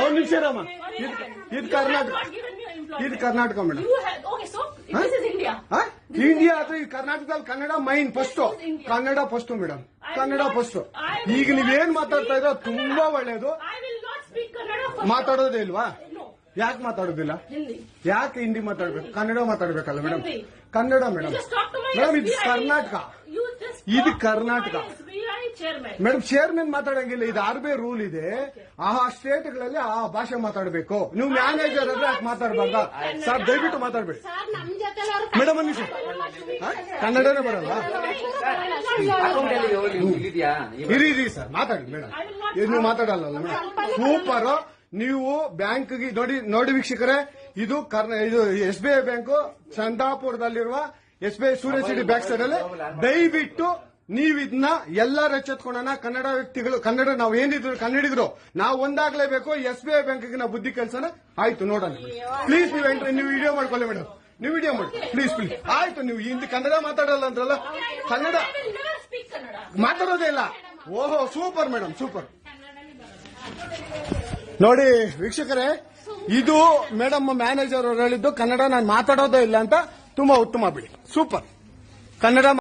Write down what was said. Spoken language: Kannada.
ಒಂದು ನಿಮಿಷ ರಾಮ, ಇದು ಕರ್ನಾಟಕ, ಇದು ಕರ್ನಾಟಕ ಮೇಡಮ್. ಇಂಡಿಯಾ ಅಥವಾ ಈ ಕರ್ನಾಟಕದಲ್ಲಿ Kannada main first, Kannada first madam, Kannada first. ಈಗ ನೀವೇನ್ ಮಾತಾಡ್ತಾ ಇರೋ ತುಂಬಾ ಒಳ್ಳೇದು. ಮಾತಾಡೋದೇ ಇಲ್ವಾ? ಯಾಕೆ ಮಾತಾಡೋದಿಲ್ಲ? ಯಾಕೆ ಹಿಂದಿ ಮಾತಾಡ್ಬೇಕು? ಕನ್ನಡ ಮಾತಾಡ್ಬೇಕಲ್ಲ ಮೇಡಮ್? ಕನ್ನಡ ಮೇಡಮ್. ಮೇಡಮ್ ಇದು ಕರ್ನಾಟಕ, ಇದು ಕರ್ನಾಟಕ ಮೇಡಮ್. ಚೇರ್ಮನ್ ಮಾತಾಡಂಗಿಲ್ಲ, ಇದು RBI ರೂಲ್ ಇದೆ. ಆ ಸ್ಟೇಟ್ಗಳಲ್ಲಿ ಆ ಭಾಷೆ ಮಾತಾಡಬೇಕು. ನೀವು ಮ್ಯಾನೇಜರ್ ಆದ್ರೆ ಯಾಕೆ ಮಾತಾಡಬಾರ್ದ ಸರ್? ದಯವಿಟ್ಟು ಮಾತಾಡ್ಬೇಡಿ ಮೇಡಮ್. ಒಂದು ನಿಮಿಷ, ಕನ್ನಡನೇ ಬರಲ್ಲ? ಇರಿ ಸರ್, ಮಾತಾಡಿ ಮೇಡಮ್. ನೀವು ಮಾತಾಡಲ್ಲ ಮೇಡಮ್? ಸೂಪರ್. ನೀವು ಬ್ಯಾಂಕ್ಗೆ ನೋಡಿ ವೀಕ್ಷಕರೇ, ಇದು SBI ಬ್ಯಾಂಕು ಚಂದಾಪುರದಲ್ಲಿರುವ SBI ಸೂರ್ಯ ಸಿಟಿ ಬ್ಯಾಕ್ ಸೈಡ್ ಅಲ್ಲಿ. ದಯವಿಟ್ಟು ನೀವು ಇದನ್ನ ಎಲ್ಲರೂ ಎಚ್ಚೆತ್ಕೊಳ್ಳೋಣ. ಕನ್ನಡ ವ್ಯಕ್ತಿಗಳು, ಕನ್ನಡ ನಾವು ಏನಿದ್ರು ಕನ್ನಡಿಗರು, ನಾವು ಒಂದಾಗ್ಲೇಬೇಕು. SBI ಬ್ಯಾಂಕ್ಗೆ ನಾವು ಬುದ್ಧಿ ಕಲ್ಸೋಣ. ಆಯ್ತು, ನೋಡೋಣ ಪ್ಲೀಸ್. ನೀವು ವಿಡಿಯೋ ಮಾಡ್ಕೊಳ್ಳಿ ಮೇಡಮ್, ನೀವು ವಿಡಿಯೋ ಮಾಡಿ ಪ್ಲೀಸ್ ಪ್ಲೀಸ್. ಆಯ್ತು, ನೀವು ಹಿಂದಿ ಕನ್ನಡ ಮಾತಾಡಲ್ಲ ಅಂದ್ರಲ್ಲ, ಕನ್ನಡ ಮಾತಾಡೋದೇ ಇಲ್ಲ. ಓಹೋ, ಸೂಪರ್ ಮೇಡಮ್, ಸೂಪರ್. ನೋಡಿ ವೀಕ್ಷಕರೇ, ಇದು ಮೇಡಮ್ ಮ್ಯಾನೇಜರ್ ಅವರು ಹೇಳಿದ್ದು ಕನ್ನಡ ನಾನು ಮಾತಾಡೋದೇ ಇಲ್ಲ ಅಂತ. ತುಂಬಾ ಉತ್ತಮ ಬಿಡಿ, ಸೂಪರ್. ಕನ್ನಡ